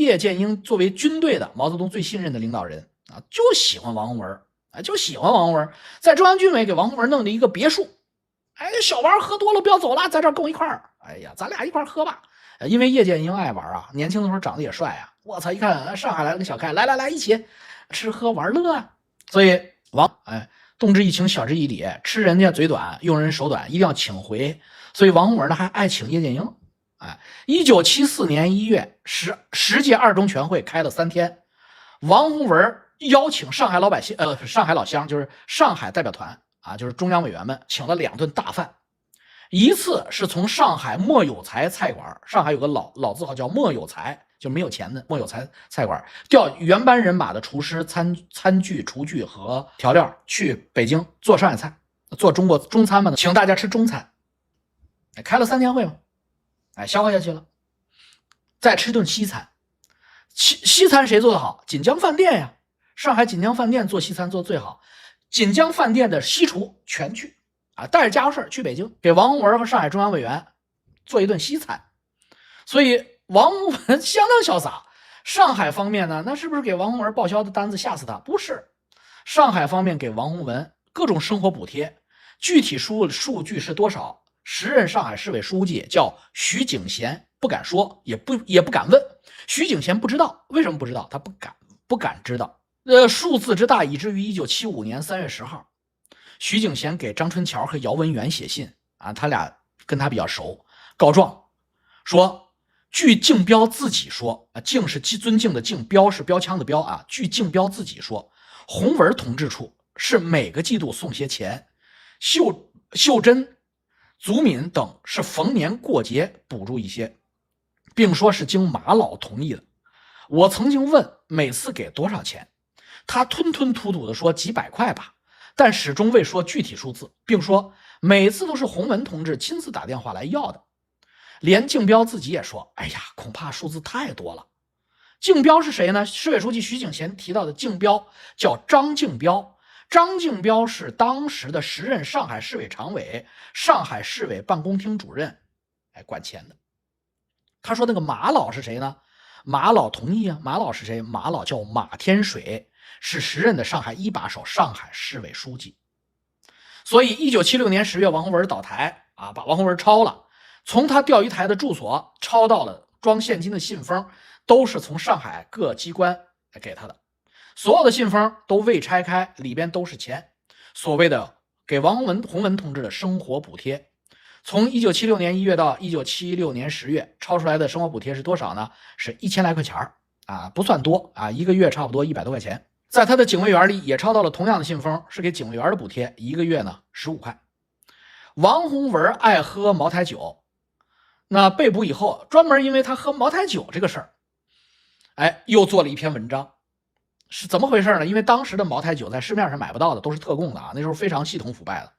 叶剑英作为军队的毛泽东最信任的领导人啊，就喜欢王洪文啊，就喜欢王洪文，在中央军委给王洪文弄了一个别墅。哎，小王喝多了不要走了，在这儿跟我一块儿。哎呀，咱俩一块儿喝吧。因为叶剑英爱玩啊，年轻的时候长得也帅啊。我操，一看上海来了个小开，来，一起吃喝玩乐啊。所以动之以情，晓之以理，吃人家嘴短，用人手短，一定要请回。所以王洪文呢还爱请叶剑英。1974年1月，十届二中全会开了3天，王洪文邀请上海老百姓，上海老乡，就是上海代表团啊，就是中央委员们，请了2顿大饭。一次是从上海莫有才菜馆，上海有个老字号叫莫有才，就没有钱的莫有才菜馆，调原班人马的厨师、餐具、厨具和调料去北京做上海菜，做中国中餐嘛，请大家吃中餐。开了3天会嘛，消化下去了。再吃顿西餐，西餐谁做的好？锦江饭店呀，上海锦江饭店做西餐做的最好。锦江饭店的西厨全去啊，带着家伙事去北京给王洪文和上海中央委员做一顿西餐。所以王洪文相当潇洒。上海方面呢，那是不是给王洪文报销的单子吓死他？不是，上海方面给王洪文各种生活补贴，具体数据是多少？时任上海市委书记叫徐景贤，不敢说，也不敢问。徐景贤不知道，为什么不知道？他不敢知道。数字之大，以至于1975年3月10号，徐景贤给张春桥和姚文元写信啊，他俩跟他比较熟，告状说，据竞标自己说啊，竞是尊敬的竞，标是标枪的标啊。据竞标自己说，洪文同志处是每个季度送些钱，秀珍、祖敏等是逢年过节补助一些，并说是经马老同意的。我曾经问每次给多少钱，他吞吞吐吐地说几百块吧，但始终未说具体数字，并说每次都是洪文同志亲自打电话来要的。连竞标自己也说，哎呀，恐怕数字太多了。竞标是谁呢？市委书记徐景贤提到的竞标叫张竞标，张竞标是当时的时任上海市委常委、上海市委办公厅主任，管钱的。他说那个马老是谁呢？马老同意啊。马老是谁？马老叫马天水，是时任的上海一把手，上海市委书记。所以1976年10月，王洪文倒台啊，把王洪文抄了，从他钓鱼台的住所抄到了装现金的信封，都是从上海各机关给他的。所有的信封都未拆开，里边都是钱，所谓的给王洪文同志的生活补贴。从1976年1月到1976年10月，抄出来的生活补贴是多少呢？是1000来块钱啊，不算多啊，一个月差不多100多块钱。在他的警卫员里也抄到了同样的信封，是给警卫员的补贴，一个月呢15块。王洪文爱喝茅台酒，那被捕以后，专门因为他喝茅台酒这个事儿，又做了一篇文章。是怎么回事呢？因为当时的茅台酒在市面上买不到的，都是特供的啊，那时候非常系统腐败的。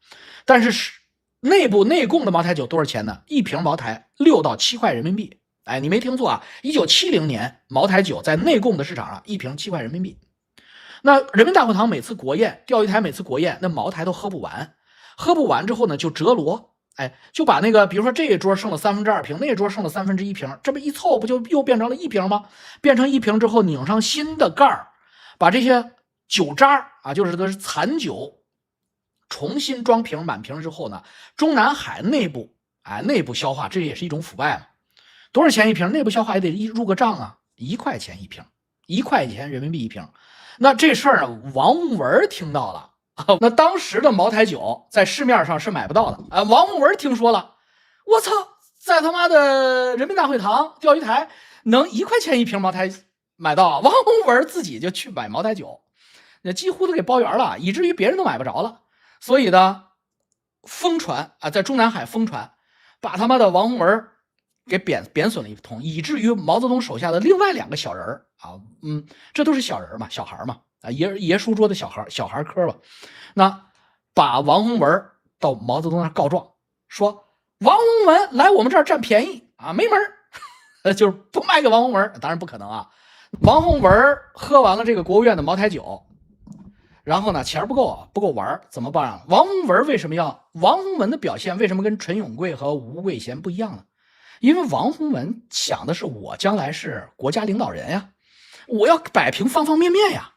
但是内供的茅台酒多少钱呢？一瓶茅台6到7块人民币。你没听错啊，1970年茅台酒在内供的市场上一瓶7块人民币。那人民大会堂每次国宴，钓鱼台每次国宴，那茅台都喝不完，喝不完之后呢，就折罗，就把那个，比如说这一桌剩了2/3瓶，那一桌剩了1/3瓶，这么一凑，不就又变成了1瓶吗？变成1瓶之后，拧上新的盖儿，把这些酒渣啊，就是这残酒，重新装瓶满瓶之后呢，中南海内部消化，这也是一种腐败嘛。多少钱一瓶？内部消化也得入个账啊，1块钱一瓶，1块钱人民币一瓶。那这事儿呢，王洪文听到了。那当时的茅台酒在市面上是买不到的。王洪文听说了，我操，在他妈的人民大会堂钓鱼台能1块钱一瓶茅台买到啊！王洪文自己就去买茅台酒，那几乎都给包圆了，以至于别人都买不着了。所以呢，疯传啊，在中南海疯传，把他妈的王洪文给贬损了一通，以至于毛泽东手下的另外2个小人啊，这都是小人嘛，小孩嘛，爷书桌的小孩科吧。那把王洪文到毛泽东那告状，说王洪文来我们这儿占便宜啊，没门就是不卖给王洪文，当然不可能啊。王洪文喝完了这个国务院的茅台酒，然后呢，钱不够玩，怎么办？王洪文的表现为什么跟陈永贵和吴桂贤不一样呢？因为王洪文想的是我将来是国家领导人呀，我要摆平方方面面呀，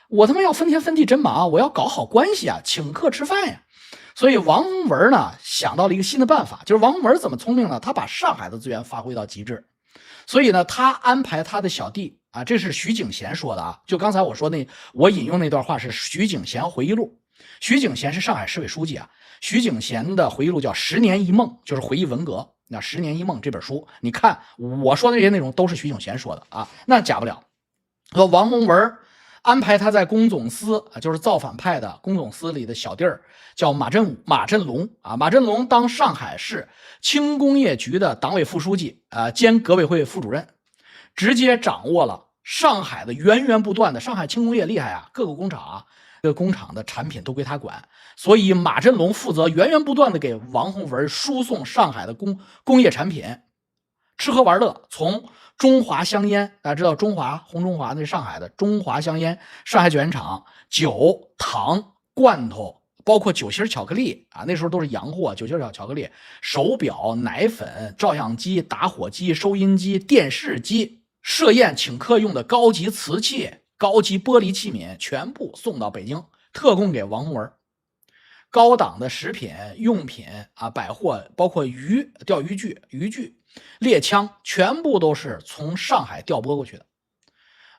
我他妈要分田分地真忙，我要搞好关系啊，请客吃饭呀。所以王洪文呢想到了一个新的办法，就是王洪文怎么聪明呢？他把上海的资源发挥到极致。所以呢，他安排他的小弟啊，这是徐景贤说的啊。就刚才我说我引用那段话是徐景贤回忆录。徐景贤是上海市委书记啊。徐景贤的回忆录叫《10年一梦》，就是回忆文革。那《10年一梦》这本书，你看我说的这些内容都是徐景贤说的啊，那假不了。说王洪文安排他在工总司啊，就是造反派的工总司里的小弟儿叫马振龙啊。马振龙当上海市轻工业局的党委副书记啊，兼革委会副主任，直接掌握了上海的源源不断的上海轻工业厉害啊，各个工厂啊，这个工厂的产品都归他管。所以马振龙负责源源不断的给王洪文输送上海的工业产品，吃喝玩乐，从中华香烟，大家知道红中华那是上海的中华香烟，上海酒烟厂，酒、糖、罐头，包括酒心巧克力啊，那时候都是洋货，酒心巧克力、手表、奶粉、照相机、打火机、收音机、电视机、设宴请客用的高级瓷器、高级玻璃器皿，全部送到北京，特供给王洪文。高档的食品用品啊，百货，包括钓鱼具、猎枪，全部都是从上海调拨过去的。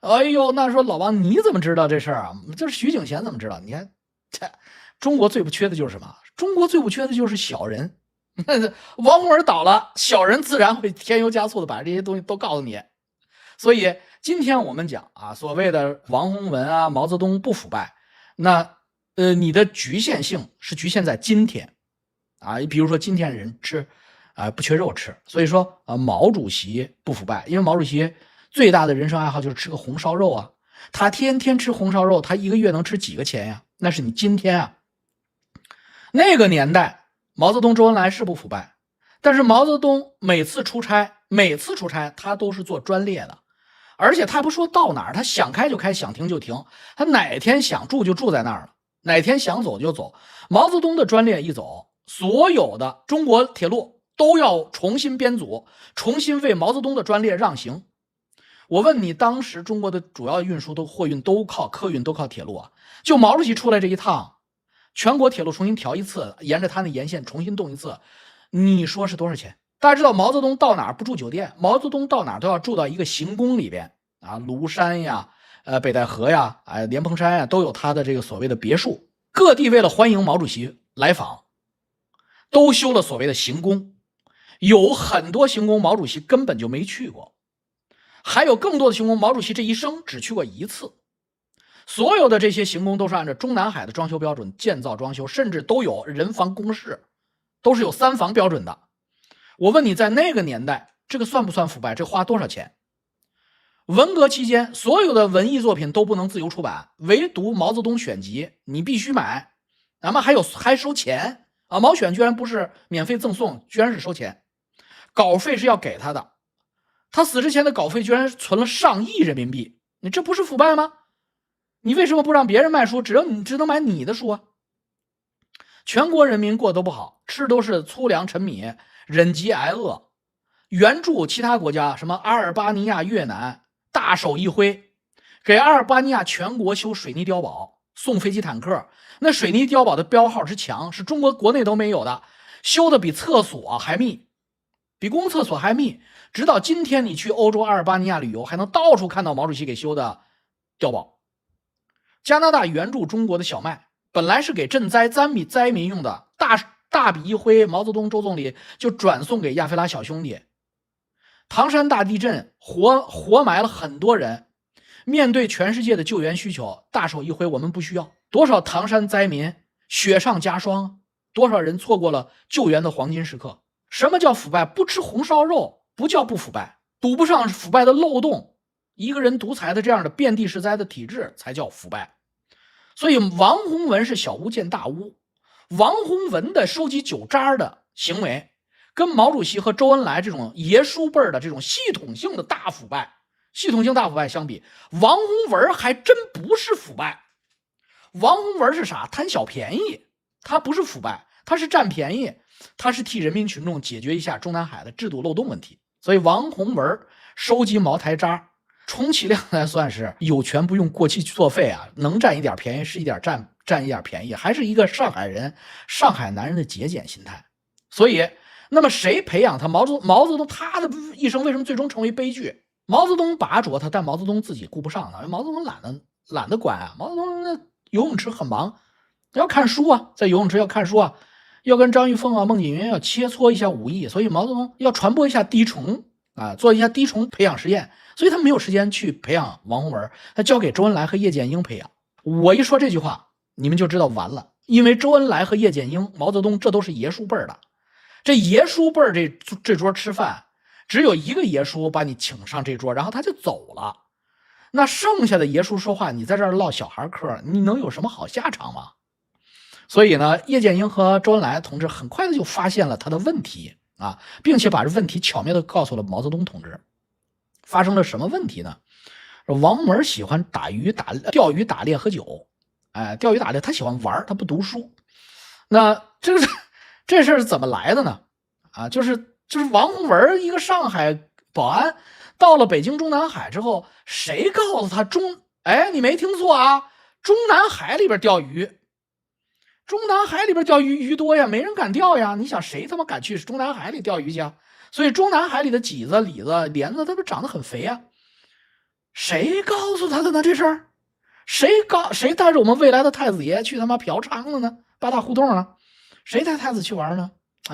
哎呦，那说老王你怎么知道这事儿啊？这是徐景贤怎么知道？你看，中国最不缺的就是什么？中国最不缺的就是小人。王洪文倒了，小人自然会添油加醋的把这些东西都告诉你。所以今天我们讲啊，所谓的王洪文啊、毛泽东不腐败，那你的局限性是局限在今天啊，比如说今天人吃不缺肉吃，所以说毛主席不腐败，因为毛主席最大的人生爱好就是吃个红烧肉啊，他天天吃红烧肉，他一个月能吃几个钱呀？那是你今天啊。那个年代毛泽东、周恩来是不腐败，但是毛泽东每次出差他都是坐专列的，而且他不说到哪儿，他想开就开，想停就停，他哪天想住就住在那儿了，哪天想走就走。毛泽东的专列一走，所有的中国铁路都要重新编组，重新为毛泽东的专列让行。我问你，当时中国的主要运输货运都靠客运，都靠铁路啊，就毛主席出来这一趟，全国铁路重新调一次，沿着他那沿线重新动一次，你说是多少钱？大家知道毛泽东到哪儿不住酒店，毛泽东到哪儿都要住到一个行宫里边啊，庐山呀、北戴河呀、莲蓬山呀，都有他的这个所谓的别墅。各地为了欢迎毛主席来访，都修了所谓的行宫，有很多行宫毛主席根本就没去过，还有更多的行宫毛主席这一生只去过一次。所有的这些行宫都是按照中南海的装修标准建造装修，甚至都有人防公示，都是有3防标准的。我问你，在那个年代，这个算不算腐败？这花多少钱？文革期间，所有的文艺作品都不能自由出版，唯独毛泽东选集你必须买，咱们还收钱啊！毛选居然不是免费赠送，居然是收钱，稿费是要给他的。他死之前的稿费居然存了上亿人民币，你这不是腐败吗？你为什么不让别人卖书，只能买你的书啊？全国人民过得都不好，吃都是粗粮陈米，忍饥挨饿。援助其他国家，什么阿尔巴尼亚、越南，大手一挥，给阿尔巴尼亚全国修水泥碉堡，送飞机坦克。那水泥碉堡的标号之强，是中国国内都没有的，修的比厕所还密，比公共厕所还密。直到今天，你去欧洲阿尔巴尼亚旅游，还能到处看到毛主席给修的碉堡。加拿大援助中国的小麦，本来是给赈灾灾民用的，大笔一挥，毛泽东、周总理就转送给亚非拉小兄弟。唐山大地震活埋了很多人，面对全世界的救援需求，大手一挥，我们不需要。多少唐山灾民雪上加霜，多少人错过了救援的黄金时刻。什么叫腐败？不吃红烧肉不叫不腐败，堵不上腐败的漏洞，一个人独裁的这样的遍地是灾的体制才叫腐败。所以王洪文是小巫见大巫，王洪文的收集酒渣的行为跟毛主席和周恩来这种爷叔辈的这种系统性大腐败相比，王洪文还真不是腐败。王洪文是啥？贪小便宜，他不是腐败，他是占便宜，他是替人民群众解决一下中南海的制度漏洞问题。所以王洪文收集茅台渣，充其量来算是有权不用过期作废啊，能占一点便宜是一点占一点便宜，还是一个上海人、上海男人的节俭心态。所以，那么谁培养他？毛泽东他的一生为什么最终成为悲剧？毛泽东拔擢他，但毛泽东自己顾不上呢。毛泽东懒得管啊。毛泽东那游泳池很忙，要看书啊，在游泳池要看书啊，要跟张玉凤啊、孟锦云要切磋一下武艺，所以毛泽东要传播一下滴虫啊，做一下滴虫培养实验，所以他没有时间去培养王洪文，他交给周恩来和叶剑英培养。我一说这句话，你们就知道完了，因为周恩来和叶剑英、毛泽东这都是爷叔辈的，这爷叔辈这桌吃饭，只有一个爷叔把你请上这桌，然后他就走了。那剩下的爷叔说话，你在这儿唠小孩嗑，你能有什么好下场吗？所以呢，叶剑英和周恩来同志很快的就发现了他的问题啊，并且把这问题巧妙的告诉了毛泽东同志。发生了什么问题呢？王洪文喜欢钓鱼、打猎、喝酒。钓鱼打猎他喜欢玩，他不读书。那这事儿怎么来的呢？就是王洪文一个上海保安，到了北京中南海之后，谁告诉他你没听错啊，中南海里边钓鱼。中南海里边钓鱼多呀，没人敢钓呀。你想谁他妈敢去中南海里钓鱼去啊？所以中南海里的鲫子、李子、莲子，它不长得很肥啊。谁告诉他的呢？这事儿谁带着我们未来的太子爷去他妈嫖娼了呢？八大胡同啊，谁带太子去玩呢？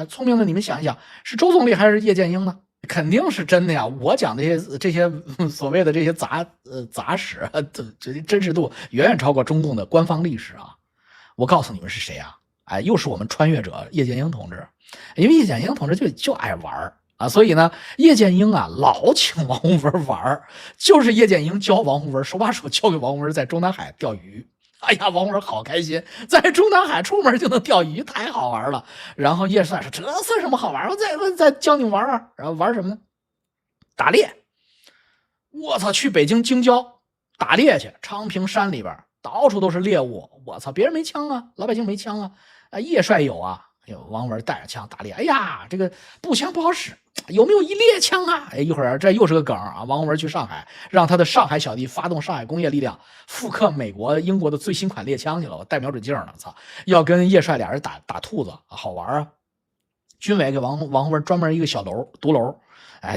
聪明的你们想一想，是周总理还是叶剑英呢？肯定是真的呀！我讲这些所谓的这些杂史，这真实度远远超过中共的官方历史啊！我告诉你们是谁啊？又是我们穿越者叶剑英同志，因为叶剑英同志就爱玩啊，所以呢，叶剑英老请王洪文玩，就是叶剑英教王洪文手把手教给王洪文在中南海钓鱼。哎呀，王洪文好开心，在中南海出门就能钓鱼，太好玩了。然后叶帅说：“这算什么好玩？我再教你玩啊！”然后玩什么呢？打猎。我操，去北京京郊打猎去，昌平山里边到处都是猎物。我操，别人没枪啊，老百姓没枪啊，叶帅有啊。王洪文带着枪打猎，哎呀，这个步枪不好使，有没有一猎枪啊？一会儿这又是个梗啊！王洪文去上海，让他的上海小弟发动上海工业力量，复刻美国、英国的最新款猎枪去了，我带瞄准镜呢，操！要跟叶帅俩人打兔子，好玩啊！军委给王洪文专门一个小楼独楼，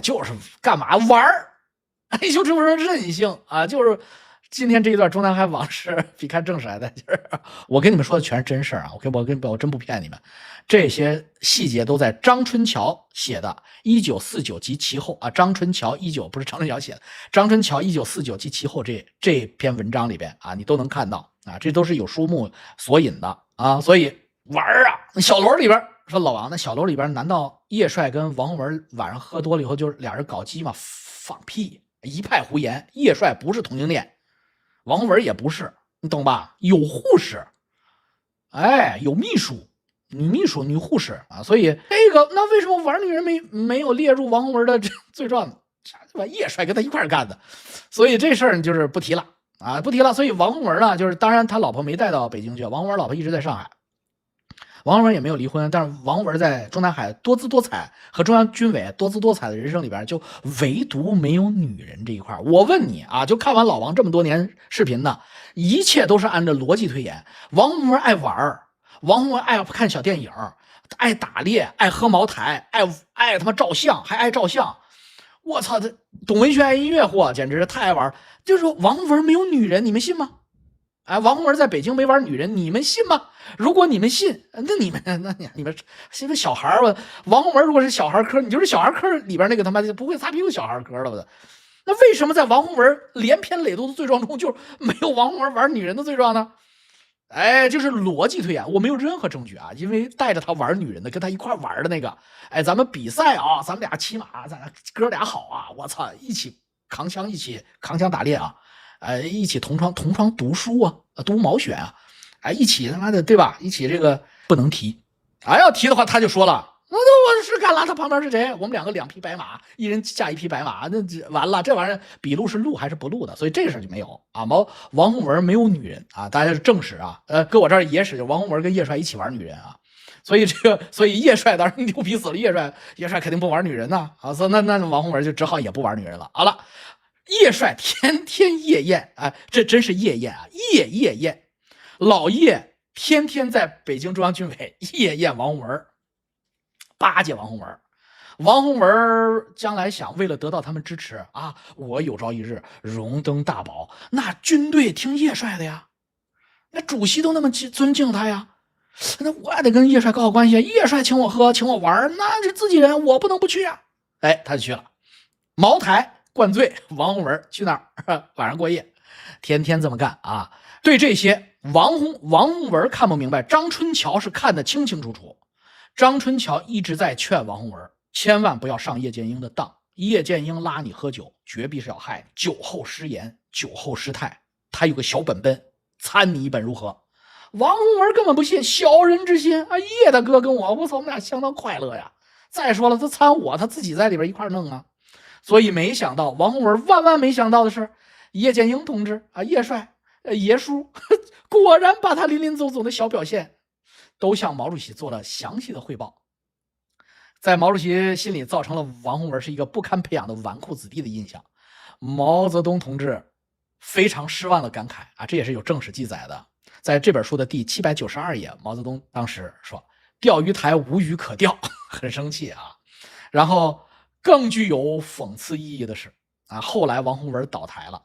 就是干嘛玩就这么说任性啊！就是今天这一段中南海往事比看正史还带劲儿。我跟你们说的全是真事儿啊！我真不骗你们，这些细节都在张春桥写的1949及其后啊。张春桥不是张春桥写的，张春桥1949及其后这篇文章里边啊，你都能看到啊，这都是有书目索引的啊。所以玩啊，那小楼里边说老王，那小楼里边难道叶帅跟王洪文晚上喝多了以后就是俩人搞基吗？放屁，一派胡言！叶帅不是同性恋。王洪文也不是，你懂吧？有护士，有秘书，女秘书、女护士啊，所以那为什么玩女人没有列入王洪文的罪状呢？叶帅跟他一块干的，所以这事儿就是不提了啊，不提了。所以王洪文呢，就是当然他老婆没带到北京去，王洪文老婆一直在上海。王洪文也没有离婚，但是王洪文在中南海多姿多彩和中央军委多姿多彩的人生里边，就唯独没有女人这一块。我问你啊，就看完老王这么多年视频呢，一切都是按照逻辑推演。王洪文爱玩，王洪文爱看小电影，爱打猎，爱喝茅台，爱他妈照相，还爱照相。我操，这懂文学爱音乐，简直是太爱玩。就是说王洪文没有女人，你们信吗？王洪文在北京没玩女人，你们信吗？如果你们信，那你们是不是小孩吧？王洪文如果是小孩科，你就是小孩科里边那个他妈不会擦屁股小孩科了吧？那为什么在王洪文连篇累牍的罪状中，就没有王洪文玩女人的罪状呢？就是逻辑推演，我没有任何证据啊，因为带着他玩女人的，跟他一块玩的那个，咱们比赛啊，咱们俩骑马，咱哥俩好啊，我操，一起扛枪打猎啊。一起同窗读书啊，读毛选啊，一起他妈的对吧？一起这个不能提，要提的话他就说了，那我是干了，他旁边是谁？我们两个2匹白马，一人驾1匹白马，那完了，这玩意儿笔录是录还是不录的？所以这个事儿就没有啊。王洪文没有女人啊，大家是正史啊，搁我这儿野史，王洪文跟叶帅一起玩女人啊。所以叶帅当然牛逼死了，叶帅肯定不玩女人呐啊，所以那王洪文就只好也不玩女人了。好了，叶帅天天夜宴啊，这真是夜宴啊，夜宴，老叶天天在北京中央军委夜宴王洪文，巴结王洪文。王洪文将来想为了得到他们支持啊，我有朝一日荣登大宝，那军队听叶帅的呀，那主席都那么尊敬他呀，那我也得跟叶帅搞好关系，叶帅请我喝请我玩，那是自己人，我不能不去啊。哎，他就去了，茅台灌醉，王洪文去那儿晚上过夜，天天这么干啊。对这些王洪文看不明白，张春桥是看得清清楚楚。张春桥一直在劝王洪文千万不要上叶剑英的当，叶剑英拉你喝酒，绝必是要害你，酒后失言，酒后失态，他有个小本本，参你一本如何？王洪文根本不信，小人之心啊！叶大哥跟我操，我们俩相当快乐呀。再说了，他参我，他自己在里边一块弄啊。所以没想到，王洪文万没想到的是，叶剑英同志啊，叶帅，爷叔，果然把他林林总总的小表现都向毛主席做了详细的汇报。在毛主席心里造成了王洪文是一个不堪培养的纨绔子弟的印象。毛泽东同志非常失望的感慨啊，这也是有正史记载的。在这本书的第792页，毛泽东当时说：“钓鱼台无鱼可钓，很生气啊。”然后更具有讽刺意义的是啊，后来王洪文倒台了，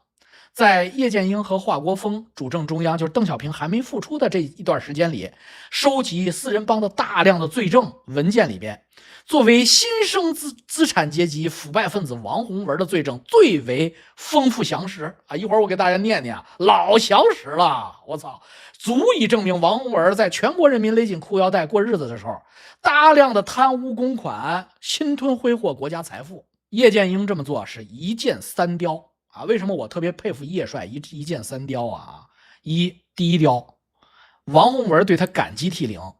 在叶剑英和华国锋主政中央，就是邓小平还没复出的这一段时间里，收集四人帮的大量的罪证文件里边，作为新生资产阶级腐败分子王洪文的罪证最为丰富详实啊！一会儿我给大家念念，老详实了，我操，足以证明王洪文在全国人民勒紧裤腰带过日子的时候，大量的贪污公款，侵吞挥霍国家财富。叶剑英这么做是一箭三雕啊！为什么我特别佩服叶帅一箭三雕啊？第一雕，王洪文对他感激涕零啊，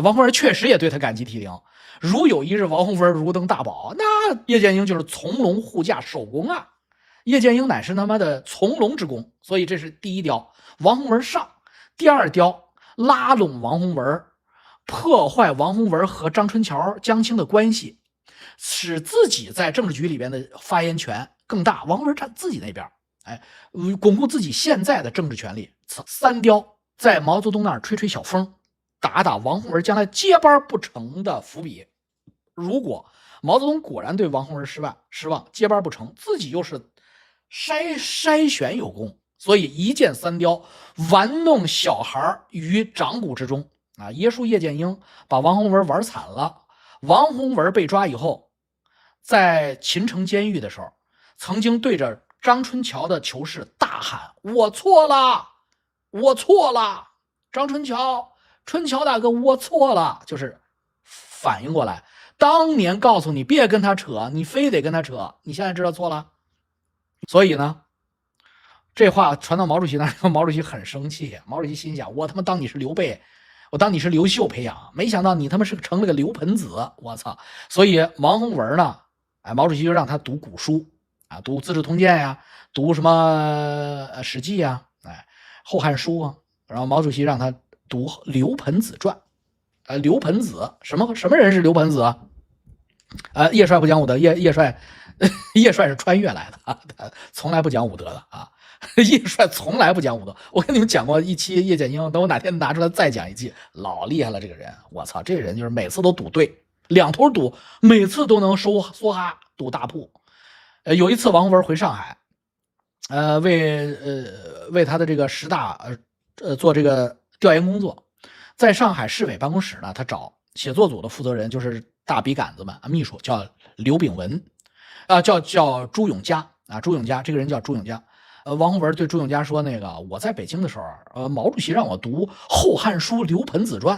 王洪文确实也对他感激涕零。如有一日王洪文如登大宝，那叶剑英就是从龙护驾首功啊！叶剑英乃是他妈的从龙之功，所以这是第一雕，王洪文上。第二雕，拉拢王洪文，破坏王洪文和张春桥、江青的关系，使自己在政治局里边的发言权更大。王洪文站自己那边，巩固自己现在的政治权利。三雕，在毛泽东那儿吹小风，打王洪文将来接班不成的伏笔。如果毛泽东果然对王洪文失望，接班不成，自己又是筛选有功，所以一箭三雕，玩弄小孩于掌骨之中啊！耶稣叶剑英把王洪文玩惨了。王洪文被抓以后，在秦城监狱的时候，曾经对着张春桥的囚室大喊：“我错了，我错了！张春桥大哥，我错了！”就是反应过来，当年告诉你别跟他扯，你非得跟他扯，你现在知道错了。所以呢，这话传到毛主席那儿，毛主席很生气。毛主席心想：我他妈当你是刘备，我当你是刘秀培养，没想到你他妈是成了个刘盆子，我操！所以王洪文呢，毛主席就让他读古书啊，读《资治通鉴》呀，读什么《史记》呀，《后汉书》啊。然后毛主席让他读《刘盆子传》。刘盆子什么人是刘盆子啊？叶帅不讲武德，叶帅是穿越来的啊，他从来不讲武德的啊。叶帅从来不讲武德，我跟你们讲过一期叶剑英，等我哪天拿出来再讲一期，老厉害了这个人，我操，这个人就是每次都赌对，两头赌，每次都能梭哈赌大铺。有一次王洪文回上海，为他的这个10大做这个调研工作，在上海市委办公室呢，他找写作组的负责人，就是大笔杆子们秘书，叫刘炳文叫朱永嘉啊，朱永嘉这个人叫朱永嘉。王洪文对朱永嘉说：“那个我在北京的时候，毛主席让我读《后汉书·刘盆子传》，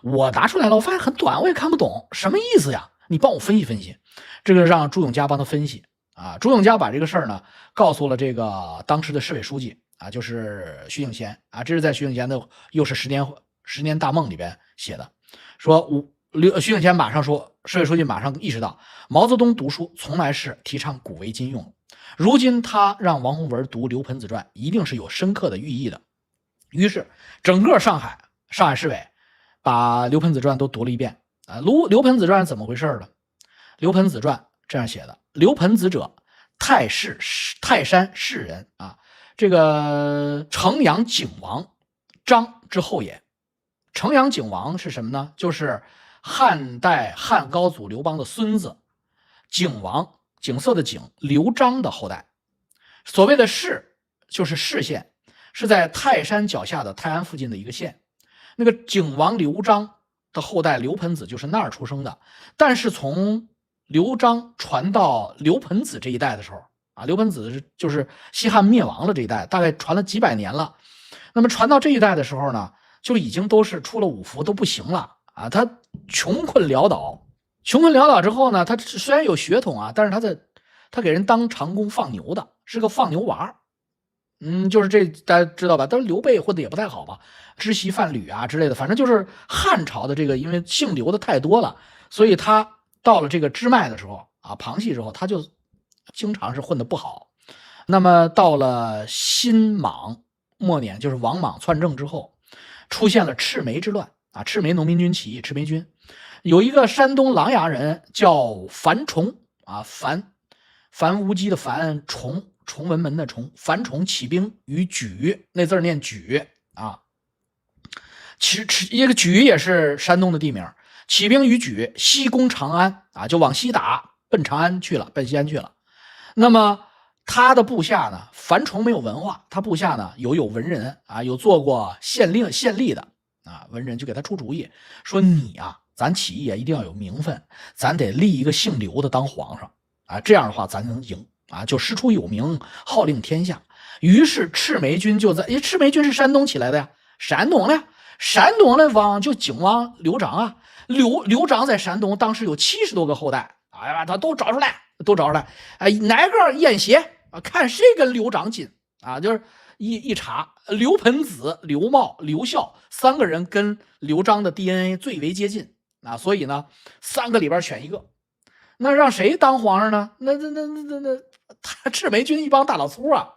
我拿出来了，我发现很短，我也看不懂，什么意思呀？你帮我分析分析。”这个让朱永嘉帮他分析啊。朱永嘉把这个事儿呢告诉了这个当时的市委书记啊，就是徐景贤啊，这是在徐景贤的又是十年大梦里边写的，说徐景贤马上说，市委书记马上意识到毛泽东读书从来是提倡古为今用，如今他让王洪文读《刘盆子传》，一定是有深刻的寓意的。于是整个上海市委把《刘盆子传》都读了一遍啊。刘盆子传怎么回事呢？刘盆子传这样写的：刘盆子者，泰山士人啊，这个城阳景王张之后也。城阳景王是什么呢？就是汉代汉高祖刘邦的孙子，景王，景色的景，刘璋的后代。所谓的士就是士县，是在泰山脚下的泰安附近的一个县。那个景王刘璋的后代刘盆子就是那儿出生的。但是从刘璋传到刘盆子这一代的时候啊，刘盆子就是西汉灭亡了这一代，大概传了几百年了。那么传到这一代的时候呢，就已经都是出了五服都不行了啊，他穷困潦倒。穷困潦倒之后呢，他虽然有血统啊，但是他给人当长工放牛的，是个放牛娃。就是这大家知道吧？但是刘备混的也不太好吧，织席贩履啊之类的，反正就是汉朝的这个，因为姓刘的太多了，所以他到了这个支脉的时候啊，旁系之后，他就经常是混得不好。那么到了新莽末年，就是王莽篡政之后，出现了赤眉之乱啊，赤眉农民军起义，赤眉军有一个山东琅琊人叫樊崇啊，樊无稽的樊，崇文门的崇，樊崇起兵于莒，那字念莒啊。一个莒也是山东的地名，起兵于莒，西攻长安啊，就往西打，奔长安去了，奔西安去了。那么他的部下呢，樊崇没有文化，他部下呢有文人啊，有做过县吏的啊，文人就给他出主意，说你啊，咱起义啊一定要有名分，咱得立一个姓刘的当皇上啊，这样的话咱能赢啊，就师出有名，号令天下。于是赤眉军就在，因为赤眉军是山东起来的呀，山东的王就景王刘璋啊，刘璋在山东当时有70多个后代，哎呀，他都找出来，哎，哪个验血啊？看谁跟刘璋近啊？就是一查，刘盆子、刘茂、刘孝3个人跟刘璋的 DNA 最为接近啊，所以呢，3个里边选一个。那让谁当皇上呢？那他赤眉军一帮大老粗啊，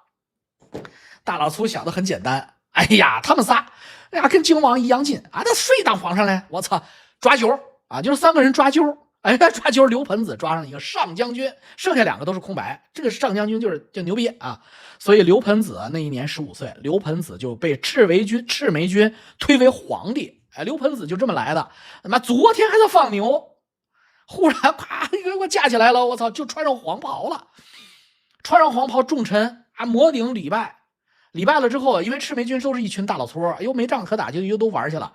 大老粗想的很简单，哎呀，他们仨，哎呀，跟靖王一样近啊，那谁当皇上嘞？我操，抓阄啊，就是3个人抓阄，哎，抓阄，刘盆子抓上一个上将军，剩下2个都是空白，这个上将军就牛逼啊，所以刘盆子那一年15岁，刘盆子就被赤眉军推为皇帝，哎，刘盆子就这么来的，他妈昨天还在放牛。忽然啪给我架起来了，我操，就穿上黄袍了，重臣啊，摩顶礼拜了之后，因为赤眉军都是一群大老粗，又没仗可打，就又都玩去了。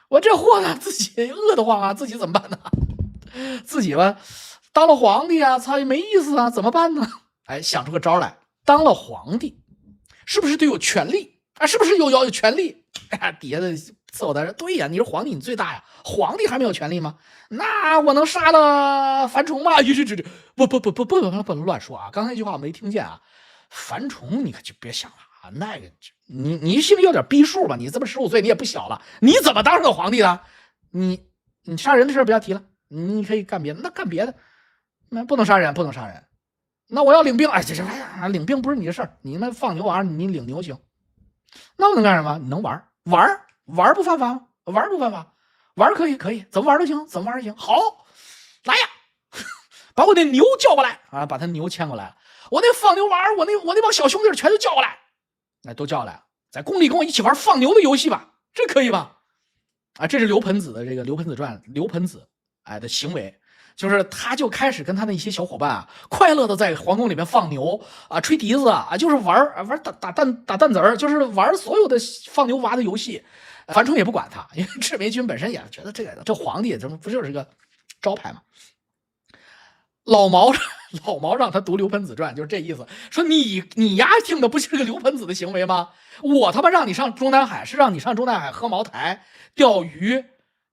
我这货呢，自己饿得慌啊，自己怎么办呢？自己吧，当了皇帝啊，操，也没意思啊，怎么办呢？哎，想出个招来，当了皇帝，是不是得有权力啊？是不是有权力？哎，底下的伺候他说：“对呀，你是皇帝，你最大呀，皇帝还没有权力吗？那我能杀了樊崇吗？不能乱说啊！刚才那句话我没听见啊。樊崇，你可就别想了啊，那个你心里有点逼数吧？你这么15岁，你也不小了，你怎么当上个皇帝的？你杀人的事不要提了，你可以干别的，那干别的，那不能杀人。那我要领兵，哎，领兵不是你的事儿，你们放牛玩，你领牛行。那我能干什么？你能玩不犯法吗？玩不犯法，玩可以，怎么玩都行。好，来呀，把我那牛叫过来啊！把他牛牵过来了。我那放牛娃，我那帮小兄弟全都叫过来，哎，都叫来了，在宫里跟我一起玩放牛的游戏吧，这可以吧？啊，这是刘盆子的这个《刘盆子传》，刘盆子的行为。就是他就开始跟他的一些小伙伴啊，快乐的在皇宫里面放牛啊，吹笛子啊，就是玩打弹子儿，就是玩所有的放牛娃的游戏。樊崇也不管他，因为赤眉军本身也觉得这皇帝怎么不就是个招牌吗？老毛让他读《刘盆子传》，就是这意思，说你丫听的不就是个刘盆子的行为吗？我他妈让你上中南海，是让你上中南海喝茅台、钓鱼、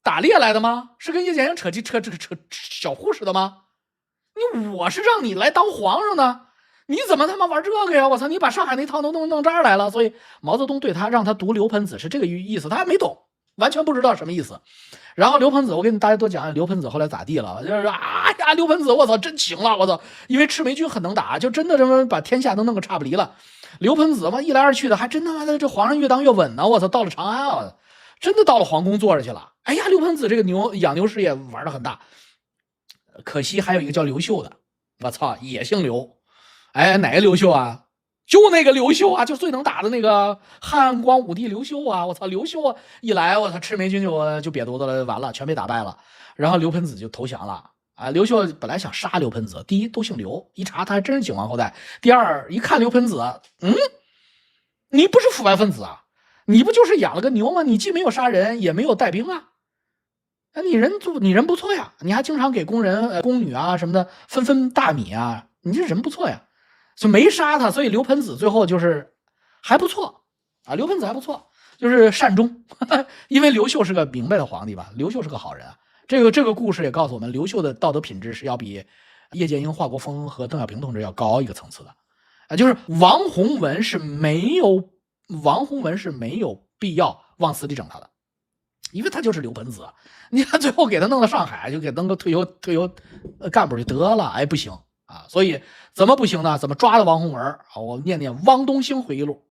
打猎来的吗？是跟叶剑英扯小护士的吗？我是让你来当皇上的，你怎么他妈玩这个呀？我操，你把上海那套弄这儿来了。所以毛泽东让他读刘盆子是这个意思，他还没懂，完全不知道什么意思。然后刘盆子，我跟大家多讲刘盆子后来咋地了，就是刘盆子，我操，真行了，我操，因为赤眉军很能打，就真的这么把天下都弄个差不离了。刘盆子嘛，一来二去的，还真他妈的这皇上越当越稳呢，我操，到了长安啊。真的到了皇宫坐着去了。哎呀，刘盆子这个养牛事业玩的很大，可惜还有一个叫刘秀的，我操，也姓刘。哎，哪个刘秀啊？就那个刘秀啊，就最能打的那个汉光武帝刘秀啊！我操，刘秀啊一来，我操，赤眉军就瘪犊子了，完了，全被打败了。然后刘盆子就投降了啊！刘秀本来想杀刘盆子，第一都姓刘，一查他还真是景王后代；第二一看刘盆子，你不是腐败分子啊？你不就是养了个牛吗？你既没有杀人，也没有带兵啊！你人不错呀，你还经常给工人、宫女啊什么的分大米啊，你这人不错呀。就没杀他，所以刘盆子最后就是还不错啊，刘盆子还不错，就是善终，因为刘秀是个明白的皇帝吧，刘秀是个好人啊。这个故事也告诉我们，刘秀的道德品质是要比叶剑英、华国锋和邓小平同志要高一个层次的啊。就是王洪文是没有必要往死里整他的，因为他就是刘盆子，你看最后给他弄到上海，就给弄个退休干部就得了，哎，不行啊，所以怎么不行呢？怎么抓的王洪文啊？我念念汪东兴回忆录。